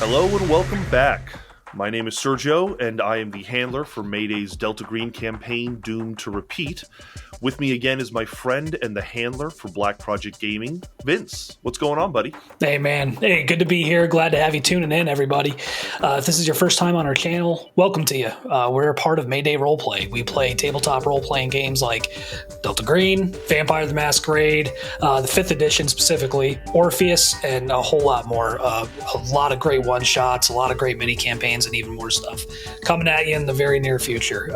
Hello and welcome back. My name is Sergio, and I am the handler for Mayday's Delta Green campaign, Doomed to Repeat. With me again is my friend and the handler for Black Project Gaming, Vince. What's going on, buddy? Hey, man. Hey, good to be here. Glad to have you tuning in, everybody. If this is your first time on our channel, welcome to you. We're a part of Mayday Roleplay. We play tabletop role-playing games like Delta Green, Vampire the Masquerade, the 5th edition specifically, Orpheus, and a whole lot more. A lot of great one-shots, a lot of great mini-campaigns, and even more stuff coming at you in the very near future.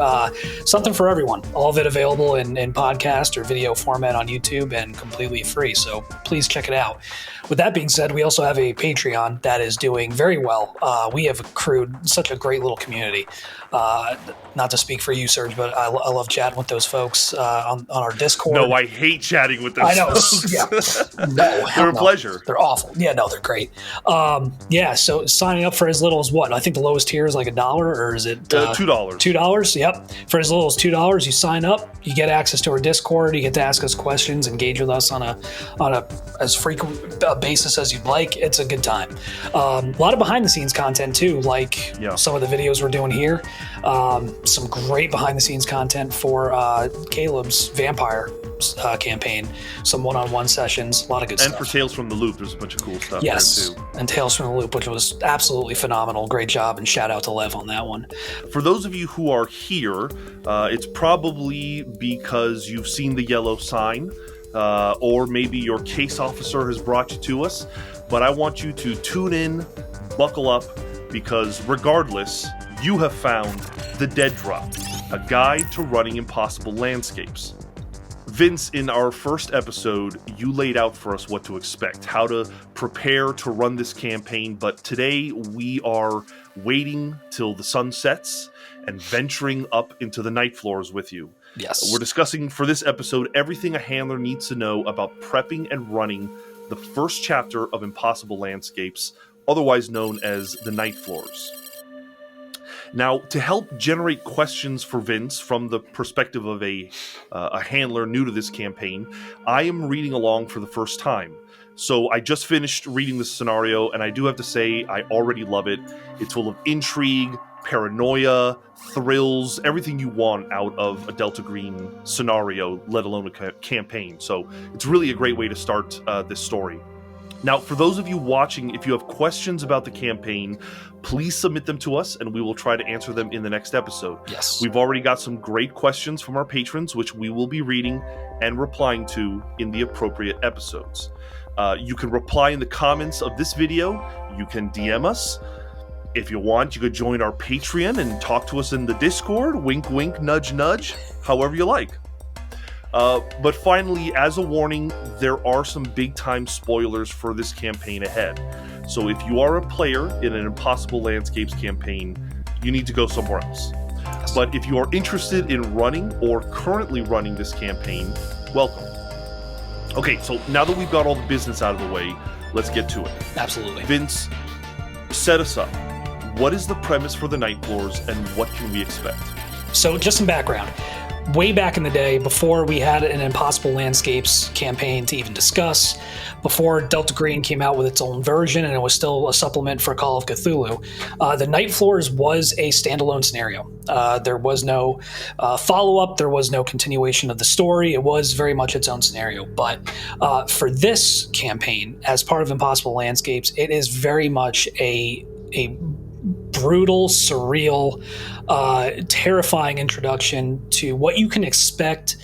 Something for everyone. All of it available in podcast or video format on YouTube and completely free. So please check it out. With that being said, we also have a Patreon that is doing very well. We have accrued such a great little community. Not to speak for you, Serge, but I love chatting with those folks on our Discord. No, I hate chatting with those folks. Yeah. No, they're a pleasure. They're awful. Yeah, no, they're great. So signing up for as little as what? I think the lowest tier is like $1, or is it $2? $2, yep. For as little as $2, you sign up, you get access to our Discord, you get to ask us questions, engage with us on a as frequent basis as you'd like. It's a good time. A lot of behind the scenes content too, like some of the videos we're doing here. Some great behind the scenes content for Caleb's Vampire campaign, some one-on-one sessions, a lot of good stuff. And for Tales from the Loop, there's a bunch of cool stuff there too. And Tales from the Loop, which was absolutely phenomenal. Great job, and shout out to Lev on that one. For those of you who are here, it's probably because you've seen the yellow sign, or maybe your case officer has brought you to us, but I want you to tune in, buckle up, because regardless, you have found The Dead Drop, a guide to running impossible landscapes. Vince, in our first episode, you laid out for us what to expect, how to prepare to run this campaign, but today we are waiting till the sun sets and venturing up into the night floors with you. Yes. We're discussing for this episode everything a handler needs to know about prepping and running the first chapter of Impossible Landscapes, otherwise known as the Night Floors. Now, to help generate questions for Vince from the perspective of a handler new to this campaign, I am reading along for the first time. So I just finished reading this scenario, and I do have to say I already love it. It's full of intrigue, paranoia, thrills, everything you want out of a Delta Green scenario, let alone a campaign. So it's really a great way to start this story. Now, for those of you watching, if you have questions about the campaign, please submit them to us, and we will try to answer them in the next episode. Yes. We've already got some great questions from our patrons, which we will be reading and replying to in the appropriate episodes. You can reply in the comments of this video. You can DM us. If you want, you could join our Patreon and talk to us in the Discord. Wink, wink, nudge, nudge, however you like. But finally, as a warning, there are some big-time spoilers for this campaign ahead. So if you are a player in an Impossible Landscapes campaign, you need to go somewhere else. But if you are interested in running or currently running this campaign, welcome. Okay, so now that we've got all the business out of the way, let's get to it. Absolutely. Vince, set us up. What is the premise for the Night Floors, and what can we expect? So just some background. Way back in the day, before we had an Impossible Landscapes campaign to even discuss, before Delta Green came out with its own version and it was still a supplement for Call of Cthulhu, the Night Floors was a standalone scenario. There was no follow-up, there was no continuation of the story, it was very much its own scenario. But for this campaign, as part of Impossible Landscapes, it is very much a brutal, surreal, terrifying introduction to what you can expect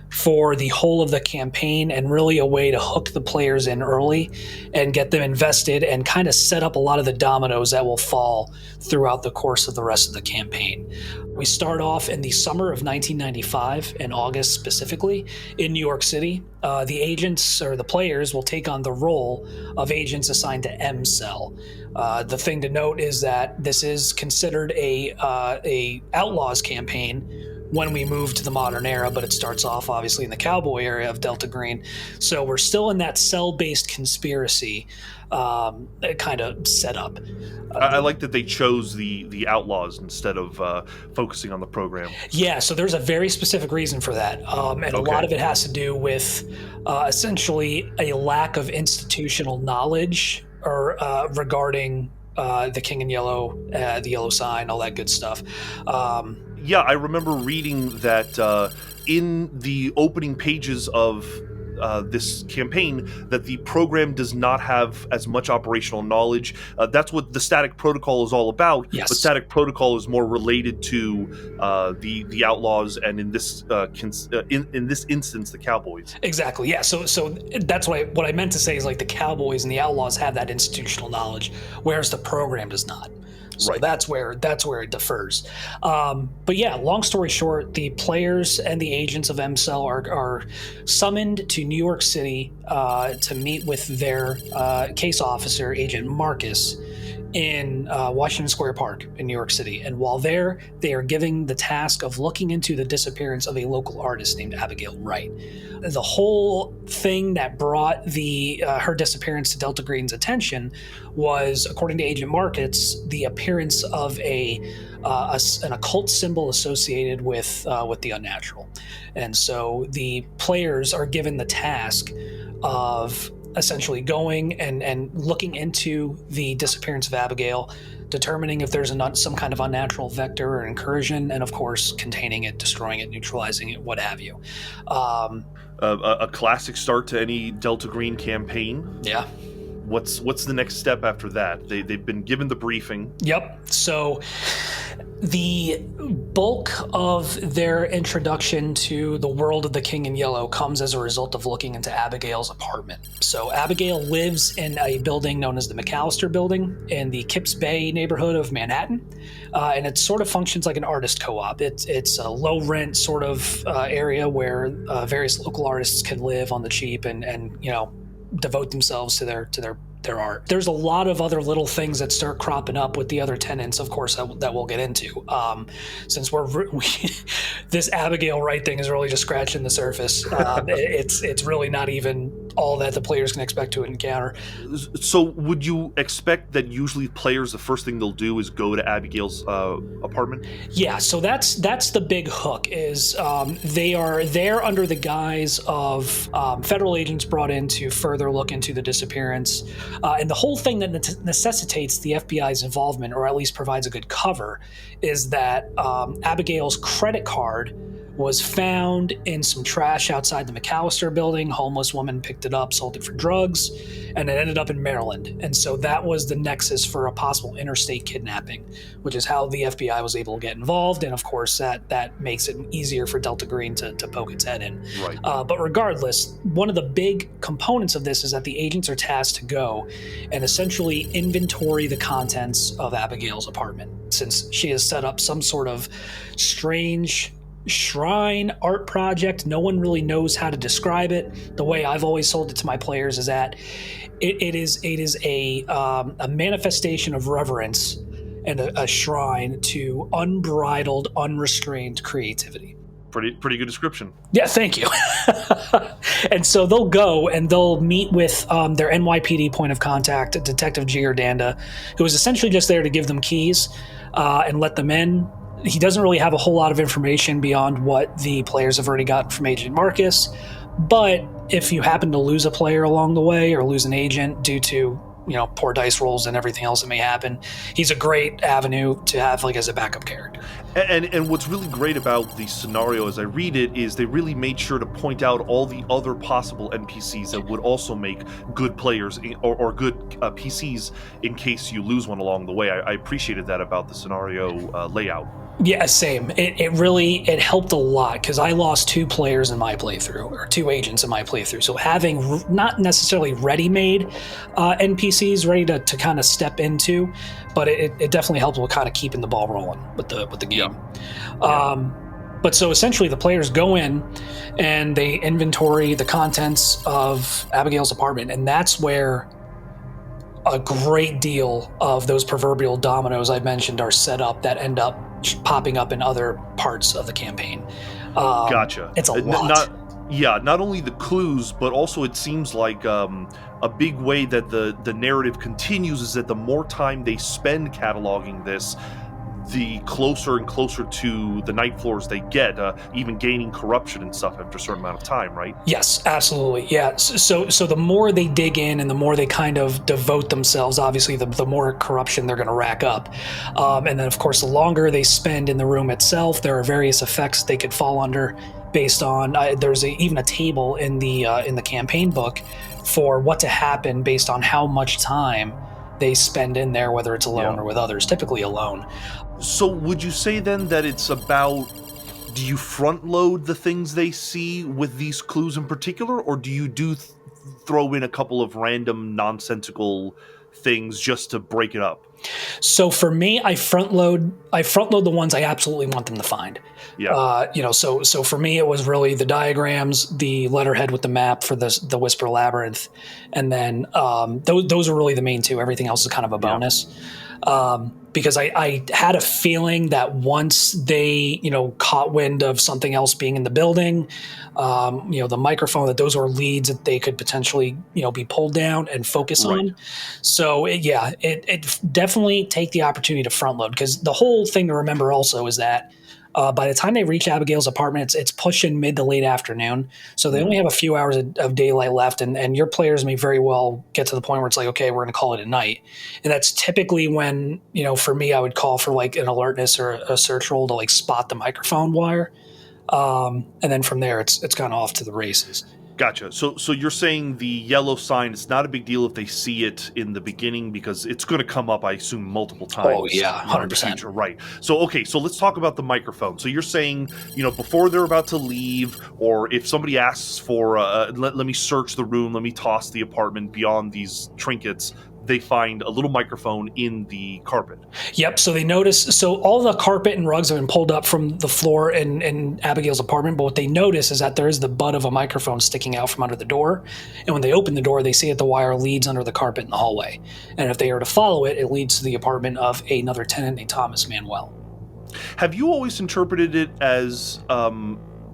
for the whole of the campaign, and really a way to hook the players in early and get them invested and kind of set up a lot of the dominoes that will fall throughout the course of the rest of the campaign. We start off in the summer of 1995, in August specifically, in New York City. The agents, or the players, will take on the role of agents assigned to M Cell. The thing to note is that this is considered a Outlaws campaign when we move to the modern era, but it starts off obviously in the cowboy area of Delta Green. So we're still in that cell-based conspiracy kind of setup. I like that they chose the Outlaws instead of focusing on the program. Yeah, so there's a very specific reason for that. And a lot of it has to do with essentially a lack of institutional knowledge or regarding the King in Yellow, the yellow sign, all that good stuff. Yeah, I remember reading that in the opening pages of this campaign that the program does not have as much operational knowledge. That's what the Static Protocol is all about. Yes. But Static Protocol is more related to the Outlaws, and in this in this instance, the Cowboys. Exactly. Yeah. So that's what I meant to say is like the Cowboys and the Outlaws have that institutional knowledge, whereas the program does not. So Right. that's where it differs. But yeah, long story short, the players and the agents of MCell are summoned to New York City to meet with their case officer, Agent Marcus, in Washington Square Park in New York City. And while there, they are given the task of looking into the disappearance of a local artist named Abigail Wright. The whole thing that brought her disappearance to Delta Green's attention was, according to Agent Marcus, the appearance of an occult symbol associated with the unnatural. And so the players are given the task of essentially going and looking into the disappearance of Abigail, determining if there's some kind of unnatural vector or incursion, and of course containing it, destroying it, neutralizing it, what have you. A classic start to any Delta Green campaign. Yeah. What's the next step after that? They've been given the briefing. Yep. So the bulk of their introduction to the world of the King in Yellow comes as a result of looking into Abigail's apartment. So Abigail lives in a building known as the McCallister Building in the Kips Bay neighborhood of Manhattan. And it sort of functions like an artist co-op. It's a low rent sort of area where various local artists can live on the cheap and devote themselves to their art. There's a lot of other little things that start cropping up with the other tenants, of course, that we'll get into. Since this Abigail Wright thing is really just scratching the surface. It's really not even all that the players can expect to encounter. So would you expect that usually players, the first thing they'll do is go to Abigail's apartment? Yeah, so that's the big hook is they are there under the guise of federal agents brought in to further look into the disappearance. And the whole thing that necessitates the FBI's involvement, or at least provides a good cover, is that Abigail's credit card was found in some trash outside the McCallister Building. Homeless woman picked it up, sold it for drugs, and it ended up in Maryland. And so that was the nexus for a possible interstate kidnapping, which is how the FBI was able to get involved. And of course, that makes it easier for Delta Green to poke its head in. Right. But regardless, one of the big components of this is that the agents are tasked to go and essentially inventory the contents of Abigail's apartment, since she has set up some sort of strange shrine art project. No one really knows how to describe it. The way I've always sold it to my players is that it is a manifestation of reverence and a shrine to unbridled, unrestrained creativity. Pretty good description. Yeah, thank you. And so they'll go and they'll meet with their NYPD point of contact, Detective Giordanda, who is essentially just there to give them keys and let them in. He doesn't really have a whole lot of information beyond what the players have already gotten from Agent Marcus. But if you happen to lose a player along the way or lose an agent due to, poor dice rolls and everything else that may happen, he's a great avenue to have as a backup character. And what's really great about the scenario as I read it is they really made sure to point out all the other possible NPCs that would also make good players or good PCs in case you lose one along the way. I appreciated that about the scenario layout. Yeah, same. It helped a lot because I lost 2 players in my playthrough, or 2 agents in my playthrough. So having not necessarily ready-made NPCs ready to kind of step into, but it definitely helped with kind of keeping the ball rolling with the game. Yeah. But so essentially the players go in and they inventory the contents of Abigail's apartment, and that's where a great deal of those proverbial dominoes I mentioned are set up that end up popping up in other parts of the campaign. Gotcha. It's a lot. Not only the clues, but also it seems like a big way that the narrative continues is that the more time they spend cataloging this, the closer and closer to the night floors they get, even gaining corruption and stuff after a certain amount of time, right? Yes, absolutely. Yeah. So the more they dig in and the more they kind of devote themselves, obviously, the more corruption they're going to rack up. And then, of course, the longer they spend in the room itself, there are various effects they could fall under based on. There's even a table in the campaign book for what to happen based on how much time they spend in there, whether it's alone or with others, typically alone. So would you say then that it's about, do you front load the things they see with these clues in particular, or do you throw in a couple of random nonsensical things just to break it up? So for me, I front load the ones I absolutely want them to find. Yeah. So for me, it was really the diagrams, the letterhead with the map for the Whisper Labyrinth, and then those are really the main two. Everything else is kind of a bonus. Because I had a feeling that once they, caught wind of something else being in the building, the microphone, that those were leads that they could potentially, be pulled down and focus on. So it definitely take the opportunity to front load, because the whole thing to remember also is that by the time they reach Abigail's apartment, it's pushing mid to late afternoon. So they only have a few hours of daylight left, and your players may very well get to the point where it's like, okay, we're going to call it a night. And that's typically when, for me, I would call for like an alertness or a search roll to like spot the microphone wire. And then from there, it's kind of off to the races. Gotcha. So you're saying the yellow sign, it's not a big deal if they see it in the beginning, because it's going to come up, I assume, multiple times. Oh, yeah, 100%. Right. So, okay, so let's talk about the microphone. So you're saying, before they're about to leave, or if somebody asks for, let me search the room, let me toss the apartment beyond these trinkets, they find a little microphone in the carpet. Yep. So they notice, so all the carpet and rugs have been pulled up from the floor in Abigail's apartment. But what they notice is that there is the butt of a microphone sticking out from under the door. And when they open the door, they see that the wire leads under the carpet in the hallway. And if they are to follow it, it leads to the apartment of another tenant named Thomas Manuel. Have you always interpreted it as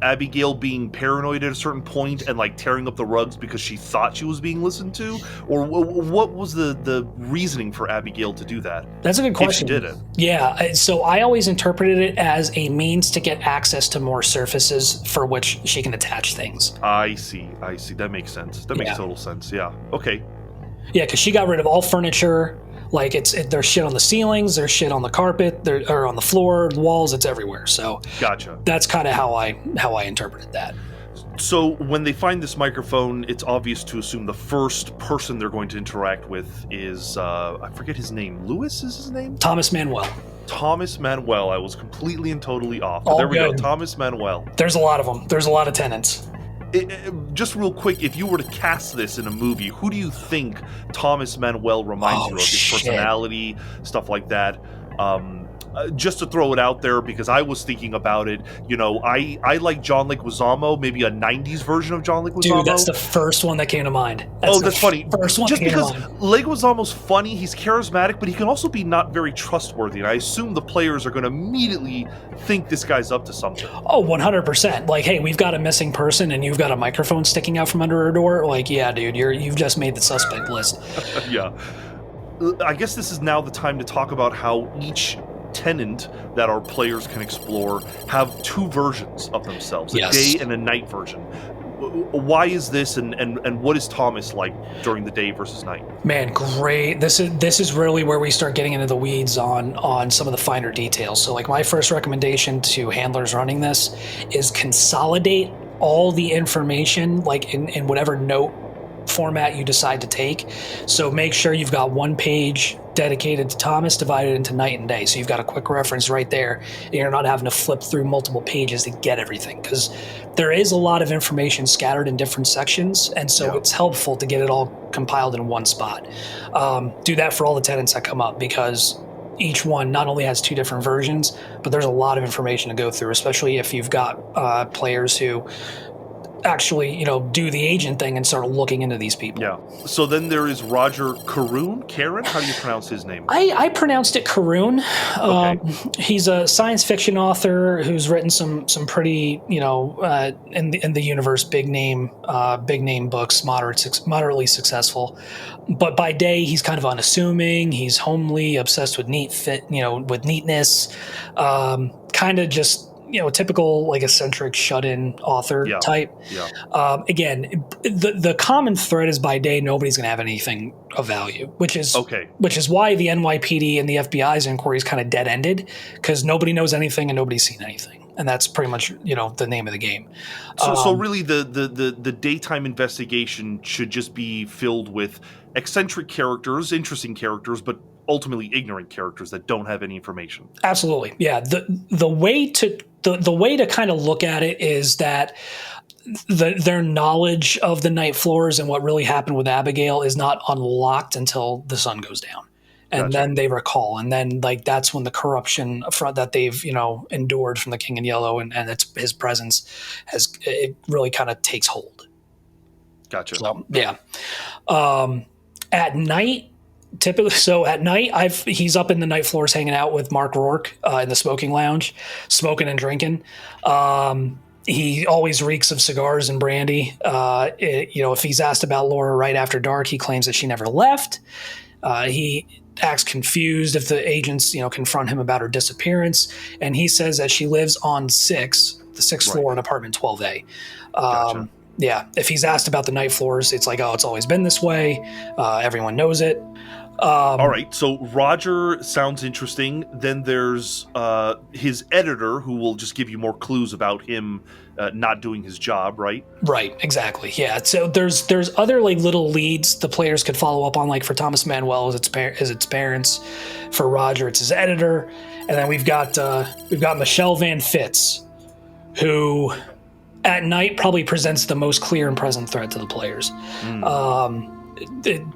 Abigail being paranoid at a certain point and like tearing up the rugs because she thought she was being listened to, or what was the reasoning for Abigail to do that? That's a good question. If she did it. Yeah, so I always interpreted it as a means to get access to more surfaces for which she can attach things. I see. That makes sense. That makes total sense. Yeah. Okay. Yeah, because she got rid of all furniture. Like there's shit on the ceilings, there's shit on the carpet, or on the floor, the walls. It's everywhere. So gotcha. That's kind of how I interpreted that. So when they find this microphone, it's obvious to assume the first person they're going to interact with is I forget his name. Lewis is his name? Thomas Manuel. Thomas Manuel. I was completely and totally off. But there we go. Thomas Manuel. There's a lot of them. There's a lot of tenants. Just real quick, if you were to cast this in a movie, who do you think Thomas Manuel reminds you of? His personality, stuff like that. Just to throw it out there, because I was thinking about it, I like John Leguizamo, maybe a 90s version of John Leguizamo. Dude, that's the first one that came to mind. That's funny. First one just that came because to mind. Leguizamo's funny, he's charismatic, but he can also be not very trustworthy, and I assume the players are going to immediately think this guy's up to something. Oh, 100%. Like, hey, we've got a missing person, and you've got a microphone sticking out from under her door. Like, yeah, dude, you've just made the suspect list. Yeah. I guess this is now the time to talk about how each tenant that our players can explore have two versions of themselves, a day and a night version. Why is this, and what is Thomas like during the day versus night? Man, great. This is really where we start getting into the weeds on some of the finer details. So like my first recommendation to handlers running this is consolidate all the information like in whatever note format you decide to take. So make sure you've got one page dedicated to Thomas divided into night and day. So you've got a quick reference right there, and you're not having to flip through multiple pages to get everything, because there is a lot of information scattered in different sections, and so it's helpful to get it all compiled in one spot. Do that for all the tenants that come up, because each one not only has two different versions, but there's a lot of information to go through, especially if you've got players who actually, do the agent thing and start looking into these people. Yeah. So then there is Roger Carun. Carun? How do you pronounce his name? I pronounced it Carun. Okay. He's a science fiction author who's written some pretty, in the universe, big name books, moderately successful. But by day, he's kind of unassuming. He's homely, obsessed with with neatness, kind of just, typical like eccentric shut-in author type. Yeah. Again, the common thread is by day nobody's going to have anything of value, which is why the NYPD and the FBI's inquiry is kind of dead-ended, because nobody knows anything and nobody's seen anything, and that's pretty much the name of the game. So really, the daytime investigation should just be filled with eccentric characters, interesting characters, but ultimately ignorant characters that don't have any information. Absolutely, yeah. The way to kind of look at it is that their knowledge of the night floors and what really happened with Abigail is not unlocked until the sun goes down, and then they recall, and then like that's when the corruption that they've endured from the King in Yellow and his presence it really kind of takes hold. Gotcha. So yeah, at night. Typically, so at night, he's up in the night floors hanging out with Mark Roark in the smoking lounge, smoking and drinking. He always reeks of cigars and brandy. If he's asked about Laura right after dark, he claims that she never left. He acts confused if the agents, confront him about her disappearance, and he says that she lives on the sixth floor in apartment 12A. Gotcha. Yeah, if he's asked about the night floors, it's like, oh, it's always been this way. Everyone knows it. All right, so Roger sounds interesting. Then there's his editor, who will just give you more clues about him not doing his job, right? Right, exactly. Yeah. So there's other like little leads the players could follow up on. Like for Thomas Manuel is its parents. For Roger, it's his editor, and then we've got Michelle Vanfitz, who at night probably presents the most clear and present threat to the players.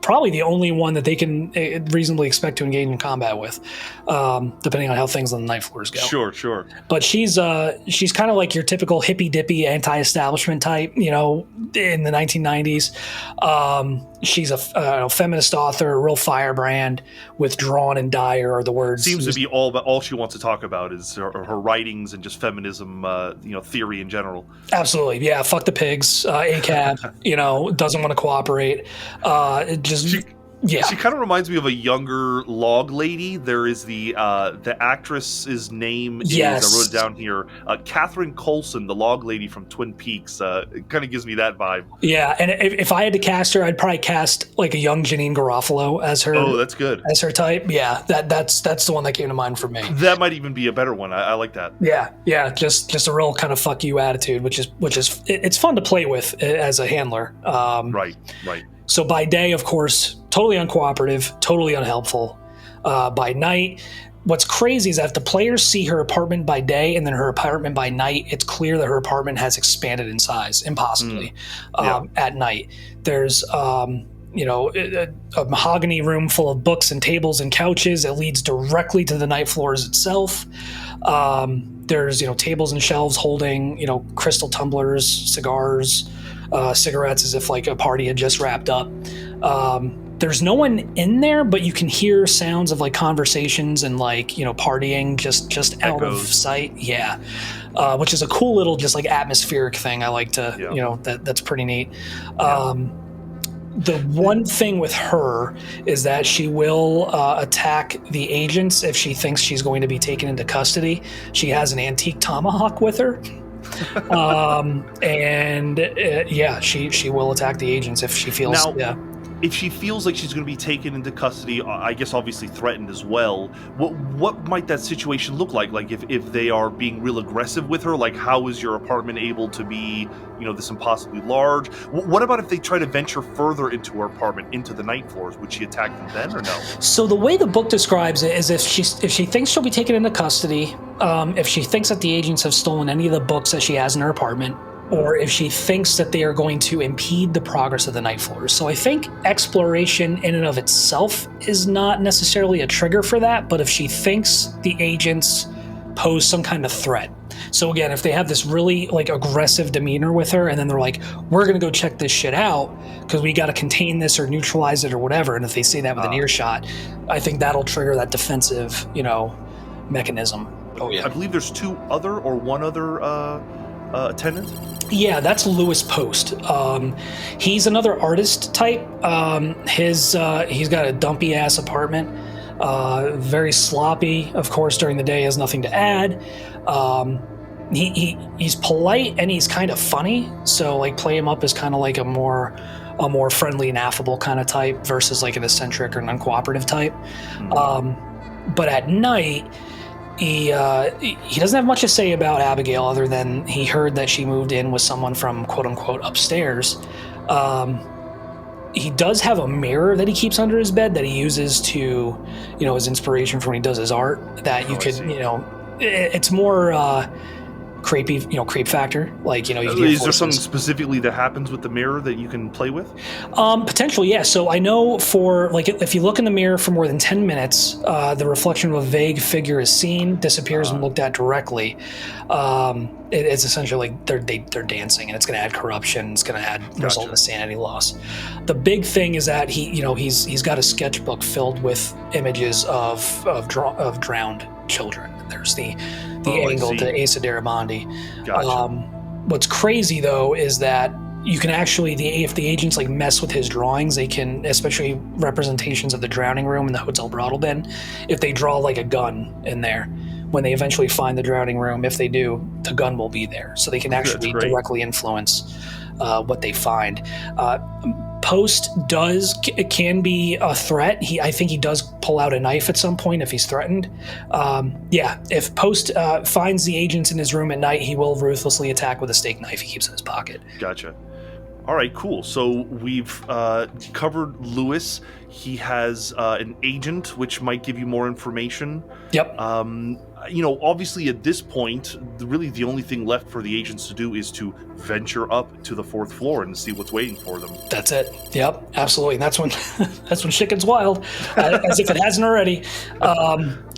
Probably the only one that they can reasonably expect to engage in combat with, depending on how things on the night floors go. Sure. But she's kind of like your typical hippy dippy anti-establishment type, in the 1990s. She's a feminist author, a real firebrand. Withdrawn and dire are the words. Seems to be all she wants to talk about is her writings and just feminism, theory in general. Absolutely, yeah. Fuck the pigs, ACAB. Doesn't want to cooperate. She kind of reminds me of a younger log lady. There is the actress's name is, I wrote it down here, Catherine Coulson, the log lady from Twin Peaks. It kind of gives me that vibe. Yeah, and if I had to cast her, I'd probably cast like a young Janine Garofalo as her. Oh, that's good. As her type. Yeah, that's the one that came to mind for me. That might even be a better one. I like that. Yeah, just a real kind of fuck you attitude, which is it's fun to play with as a handler. Right. So by day, of course, totally uncooperative, totally unhelpful. By night, what's crazy is that if the players see her apartment by day and then her apartment by night, it's clear that her apartment has expanded in size, impossibly. At night, there's a mahogany room full of books and tables and couches. It leads directly to the night floors itself. There's tables and shelves holding crystal tumblers, cigars, cigarettes, as if like a party had just wrapped up. There's no one in there, but you can hear sounds of like conversations and like partying just out of sight. Yeah, which is a cool little just like atmospheric thing. I like to that's pretty neat. The one thing with her is that she will attack the agents if she thinks she's going to be taken into custody. She has an antique tomahawk with her. She will attack the agents if she feels. If she feels like she's going to be taken into custody, I guess obviously threatened as well, what might that situation look like? Like if they are being real aggressive with her, like how is your apartment able to be, this impossibly large? What about if they try to venture further into her apartment, into the night floors? Would she attack them then or no? So the way the book describes it is if she thinks she'll be taken into custody, if she thinks that the agents have stolen any of the books that she has in her apartment, or if she thinks that they are going to impede the progress of the night floors. So I think exploration in and of itself is not necessarily a trigger for that, but if she thinks the agents pose some kind of threat. So again, if they have this really like aggressive demeanor with her, and then they're like, "We're gonna go check this shit out because we got to contain this or neutralize it or whatever," and if they say that with an earshot, I think that'll trigger that defensive, mechanism. Oh yeah. I believe there's one other attendant. Yeah, that's Lewis Post. He's another artist type. He's got a dumpy ass apartment. Very sloppy, of course, during the day, has nothing to add. He's polite and he's kind of funny, so like play him up as kind of like a more friendly and affable kind of type versus like an eccentric or non-cooperative type. But at night, he doesn't have much to say about Abigail other than he heard that she moved in with someone from quote unquote upstairs. He does have a mirror that he keeps under his bed that he uses to, his inspiration for when he does his art. That you could, it's more creepy, creep factor. Like, is there something specifically that happens with the mirror that you can play with? Potentially, yeah. So I know for like, if you look in the mirror for more than 10 minutes, the reflection of a vague figure is seen, disappears, and looked at directly. It's essentially like they're dancing, and it's going to add corruption. It's going to result in sanity loss. The big thing is that he's got a sketchbook filled with images of drowned children. There's the angle to Asa Darabandi. Gotcha. What's crazy though is that you can actually, if the agents like mess with his drawings, they can, especially representations of the drowning room and the hotel brothel bin, if they draw like a gun in there, when they eventually find the drowning room, if they do, the gun will be there. So they can actually directly influence what they find. Post can be a threat. I think he does pull out a knife at some point if he's threatened. If Post finds the agents in his room at night, he will ruthlessly attack with a steak knife he keeps in his pocket. Gotcha. All right, cool. So we've covered Lewis. He has an agent, which might give you more information. Yep. Obviously at this point, really the only thing left for the agents to do is to venture up to the 4th floor and see what's waiting for them. That's it. Yep, absolutely. And that's when shit gets wild, as if it hasn't already.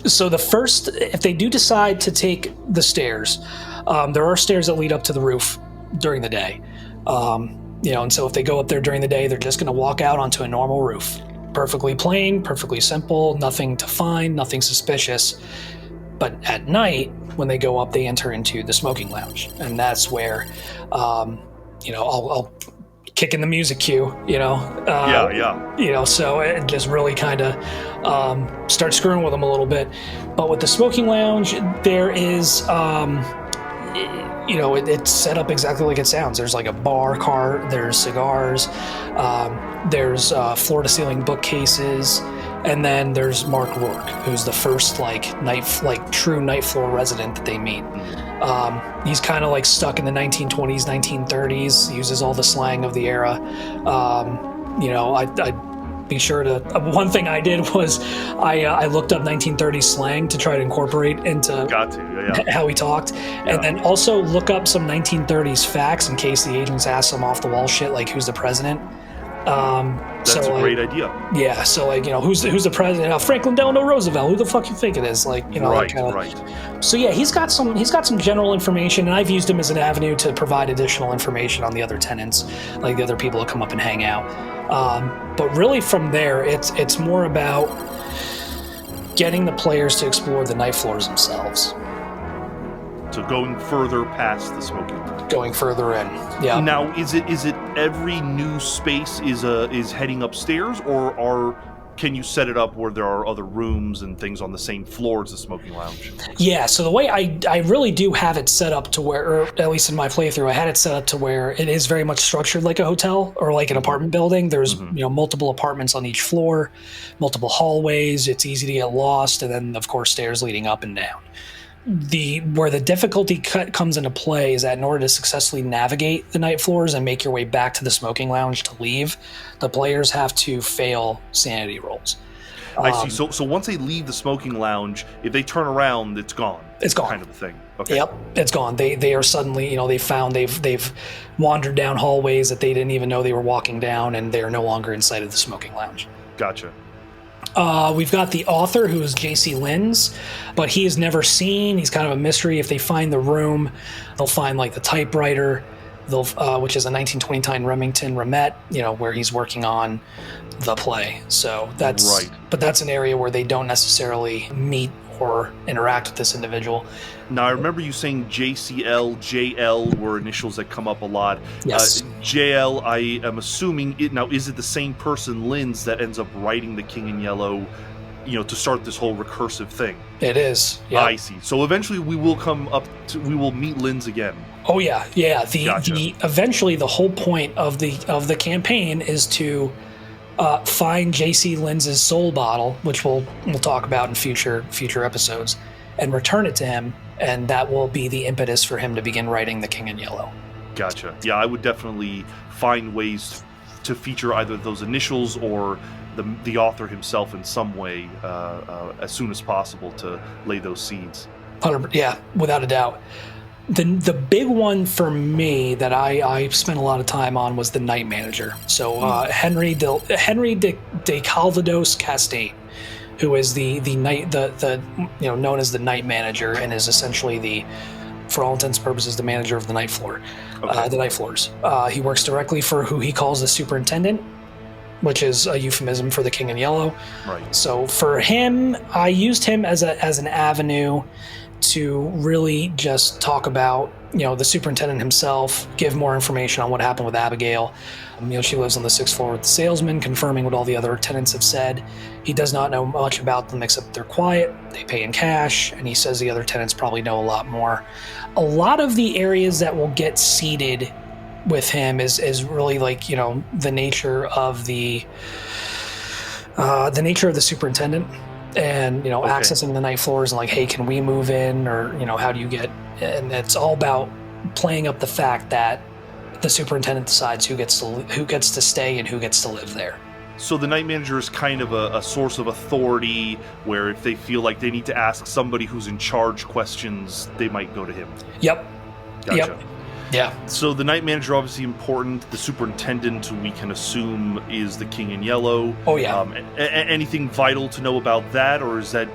So if they do decide to take the stairs, there are stairs that lead up to the roof during the day. And so if they go up there during the day, they're just going to walk out onto a normal roof. Perfectly plain, perfectly simple, nothing to find, nothing suspicious. But at night, when they go up, they enter into the smoking lounge. And that's where, I'll kick in the music cue, so it just really kind of starts screwing with them a little bit. But with the smoking lounge, there is... it's set up exactly like it sounds. There's like a bar cart, there's cigars, there's floor-to-ceiling bookcases, and then there's Mark Roark, who's the first true night floor resident that they meet. He's kind of like stuck in the 1920s, 1930s, uses all the slang of the era. I'd be sure to... one thing I did was I looked up 1930s slang to try to incorporate into how he talked. And then also look up some 1930s facts in case the agents ask some off-the-wall shit, like who's the president. That's a great idea. Yeah, so who's the president? Franklin Delano Roosevelt. Who the fuck you think it is? Right. So yeah, he's got some general information, and I've used him as an avenue to provide additional information on the other tenants, like the other people that come up and hang out. But really, from there, it's more about getting the players to explore the night floors themselves. So going further past the smoking room. Going further in, yeah. Now, is it every new space is heading upstairs, or can you set it up where there are other rooms and things on the same floor as the smoking lounge? Yeah, so the way I really do have it set up to where, or at least in my playthrough, I had it set up to where it is very much structured like a hotel or like an apartment building. There's multiple apartments on each floor, multiple hallways. It's easy to get lost, and then of course stairs leading up and down. Where the difficulty comes into play is that in order to successfully navigate the night floors and make your way back to the smoking lounge to leave, the players have to fail sanity rolls. I see. So once they leave the smoking lounge, if they turn around, it's gone. It's gone. Kind of a thing. Okay. Yep, it's gone. They are suddenly, they've wandered down hallways that they didn't even know they were walking down, and they are no longer inside of the smoking lounge. Gotcha. We've got the author, who is JC Linz, but he is never seen. He's kind of a mystery. If they find the room, they'll find like the typewriter, which is a 1929 Remington Remet, where he's working on the play. So that's right. But that's an area where they don't necessarily meet or interact with this individual. Now, I remember you saying JCL, JL were initials that come up a lot. Yes. JL, I am assuming now, is it the same person, Linz, that ends up writing The King in Yellow, to start this whole recursive thing? It is. Yeah. I see. So eventually we will we will meet Linz again. Oh yeah. Yeah. Gotcha. Eventually the whole point of the campaign is to find JC Linz's soul bottle, which we'll talk about in future episodes, and return it to him, and that will be the impetus for him to begin writing The King in Yellow. Gotcha. Yeah, I would definitely find ways to feature either those initials or the author himself in some way as soon as possible to lay those seeds. Yeah, without a doubt. The big one for me that I spent a lot of time on was the Night Manager. So Henry de Calvados Castaigne, who is the known as the Night Manager, and is essentially for all intents and purposes, the manager of the Night Floor, the Night Floors. He works directly for who he calls the Superintendent, which is a euphemism for the King in Yellow. Right. So for him, I used him as an avenue to really just talk about, the superintendent himself, give more information on what happened with Abigail. She lives on the 6th floor with the salesman, confirming what all the other tenants have said. He does not know much about them except they're quiet, they pay in cash, and he says the other tenants probably know a lot more. A lot of the areas that will get seeded with him is really like, the nature of the superintendent. And accessing the night floors and like, hey, can we move in, or how do you get? And it's all about playing up the fact that the superintendent decides who gets to stay and who gets to live there. So the Night Manager is kind of a source of authority, where if they feel like they need to ask somebody who's in charge questions, they might go to him. Yep. Gotcha. Yep. Yeah. So the Night Manager, obviously important. The Superintendent, we can assume, is the King in Yellow. Oh, yeah. Anything vital to know about that, or is that,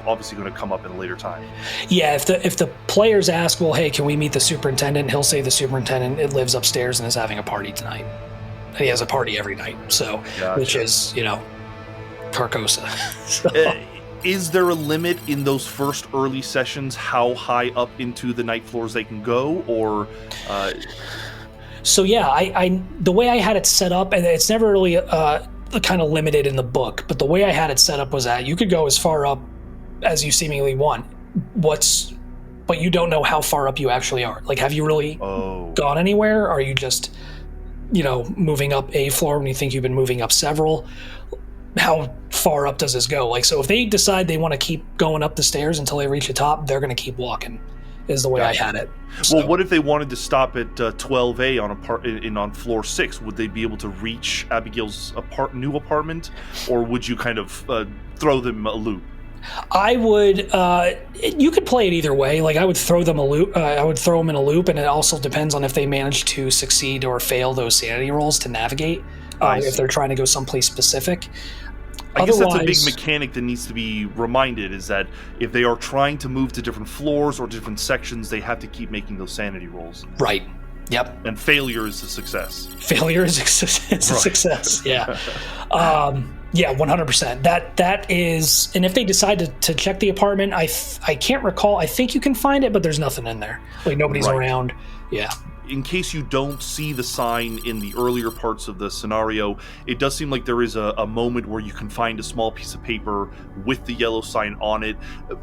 obviously going to come up in a later time? Yeah, if the players ask, well, hey, can we meet the Superintendent? He'll say the Superintendent lives upstairs and is having a party tonight. And he has a party every night, so Gotcha. Which is, Carcosa. So. Is there a limit in those first early sessions how high up into the night floors they can go, or? So yeah, I the way I had it set up, and it's never really kind of limited in the book, but the way I had it set up was that you could go as far up as you seemingly want. But you don't know how far up you actually are. Like, have you really gone anywhere? Or are you just, moving up a floor when you think you've been moving up several? How far up does this go? Like, so if they decide they want to keep going up the stairs until they reach the top, they're going to keep walking, is the way I had it. So, well, what if they wanted to stop at 12A on floor 6? Would they be able to reach Abigail's new apartment, or would you kind of throw them a loop? I would. You could play it either way. Like, I would throw them a loop. I would throw them in a loop, and it also depends on if they manage to succeed or fail those sanity rolls to navigate. If they're trying to go someplace specific. I guess that's a big mechanic that needs to be reminded, is that if they are trying to move to different floors or different sections, they have to keep making those sanity rolls. Right. Yep. And failure is a success. Failure is a success. Yeah. Yeah, 100%. That is, and if they decide to check the apartment, I can't recall. I think you can find it, but there's nothing in there. Like, nobody's around. Yeah. In case you don't see the sign in the earlier parts of the scenario, it does seem like there is a moment where you can find a small piece of paper with the yellow sign on it.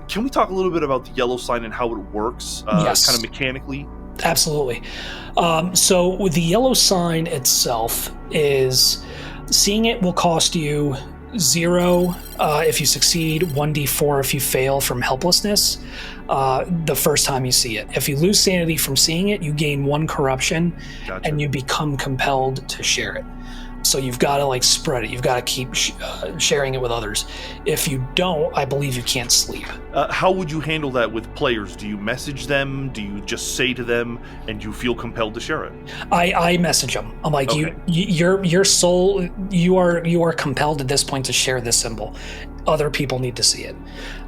Can we talk a little bit about the yellow sign and how it works, yes. kind of mechanically? Absolutely. So with the yellow sign itself, is seeing it will cost you 0 if you succeed, 1d4 if you fail from helplessness. The first time you see it. If you lose sanity from seeing it, you gain 1 corruption. Gotcha. And you become compelled to share it. So you've got to like spread it. You've got to keep sharing it with others. If you don't, I believe you can't sleep. How would you handle that with players? Do you message them? Do you just say to them, and you feel compelled to share it? I message them. I'm like, Okay. your soul, you are compelled at this point to share this symbol. Other people need to see it.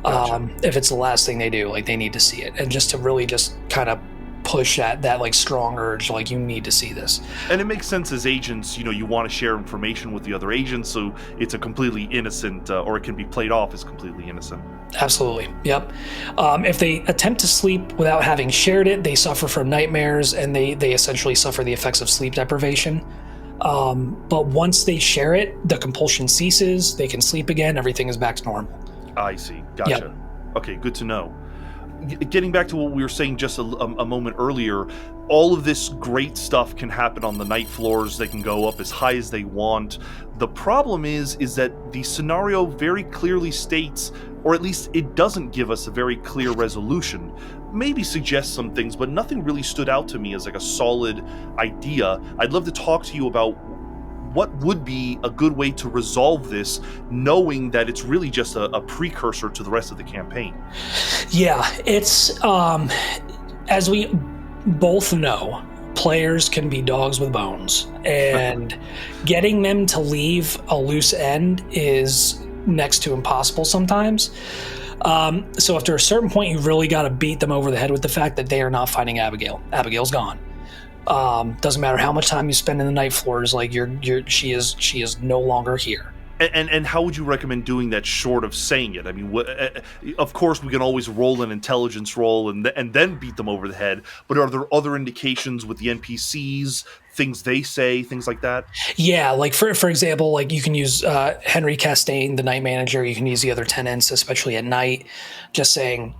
Gotcha. If it's the last thing they do, like they need to see it, and just to really just kind of push that like strong urge, like you need to see this. And it makes sense as agents, you want to share information with the other agents, so it's a completely innocent, or it can be played off as completely innocent. Absolutely. Yep. If they attempt to sleep without having shared it, they suffer from nightmares, and they essentially suffer the effects of sleep deprivation. But once they share it, the compulsion ceases, they can sleep again, everything is back to normal. I see. Gotcha. Yep. Okay, good to know. Getting back to what we were saying just a moment earlier, all of this great stuff can happen on the night floors. They can go up as high as they want. The problem is that the scenario very clearly states, or at least it doesn't give us a very clear resolution. Maybe suggests some things, but nothing really stood out to me as like a solid idea. I'd love to talk to you about what would be a good way to resolve this, knowing that it's really just a precursor to the rest of the campaign. Yeah, it's as we both know, players can be dogs with bones, and getting them to leave a loose end is next to impossible sometimes. So after a certain point, you really got to beat them over the head with the fact that they are not finding Abigail. Abigail's gone. Doesn't matter how much time you spend in the night floors, like she is no longer here. And how would you recommend doing that short of saying it? I mean, of course, we can always roll an intelligence roll and then beat them over the head. But are there other indications with the NPCs, things they say, things like that? Yeah, like for example, like you can use Henry Castaigne, the night manager. You can use the other tenants, especially at night, just saying,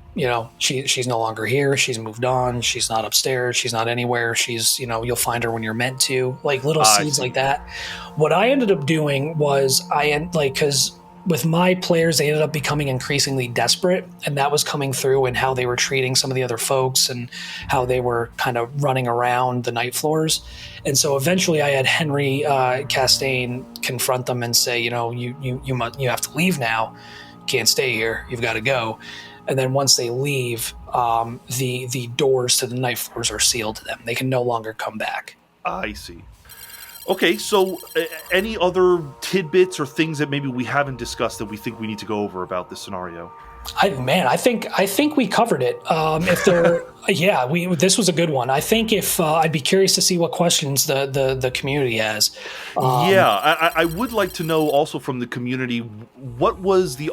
she's no longer here. She's moved on. She's not upstairs. She's not anywhere. She's, you'll find her when you're meant to. Like little seeds like that. What I ended up doing was because with my players, they ended up becoming increasingly desperate, and that was coming through in how they were treating some of the other folks and how they were kind of running around the night floors. And so eventually I had Henry Castaigne confront them and say, you have to leave now. You can't stay here. You've got to go. And then once they leave, the doors to the night floors are sealed to them. They can no longer come back. I see. Okay, so any other tidbits or things that maybe we haven't discussed that we think we need to go over about this scenario? I think we covered it. If there, this was a good one. I think if I'd be curious to see what questions the community has. I would like to know also from the community what was the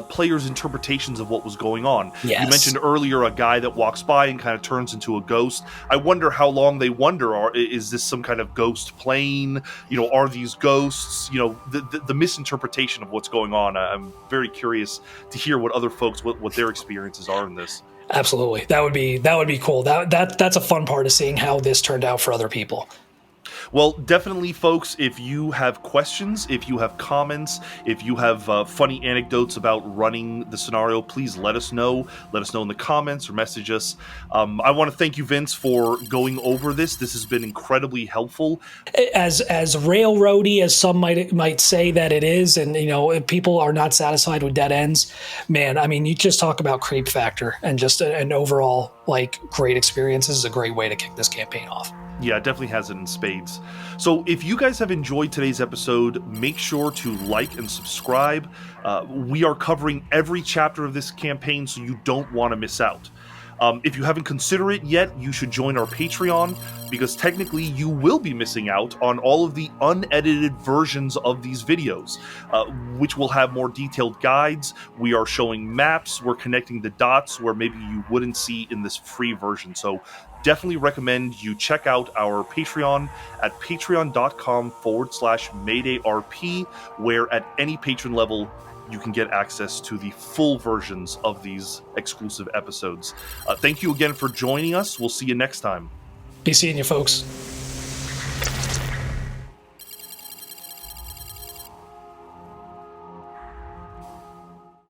players' interpretations of what was going on. Yes. You mentioned earlier a guy that walks by and kind of turns into a ghost. I wonder how long they wonder, is this some kind of ghost plane? Are these ghosts? The misinterpretation of what's going on. I'm very curious to hear what other folks what their experiences are in this. Absolutely, that would be cool. That's a fun part of seeing how this turned out for other people. Well, definitely, folks, if you have questions, if you have comments, if you have funny anecdotes about running the scenario, please let us know. Let us know in the comments or message us. I want to thank you, Vince, for going over this. This has been incredibly helpful. As railroady as some might say that it is, and if people are not satisfied with dead ends, man, I mean, you just talk about creep factor and just an overall great experience. This is a great way to kick this campaign off. Yeah, it definitely has it in spades. So if you guys have enjoyed today's episode, make sure to like and subscribe. We are covering every chapter of this campaign, so you don't want to miss out. If you haven't considered it yet, you should join our Patreon, because technically you will be missing out on all of the unedited versions of these videos, which will have more detailed guides. We are showing maps. We're connecting the dots where maybe you wouldn't see in this free version. So definitely recommend you check out our Patreon at patreon.com/MaydayRP, where at any patron level, you can get access to the full versions of these exclusive episodes. Thank you again for joining us. We'll see you next time. Be seeing you, folks.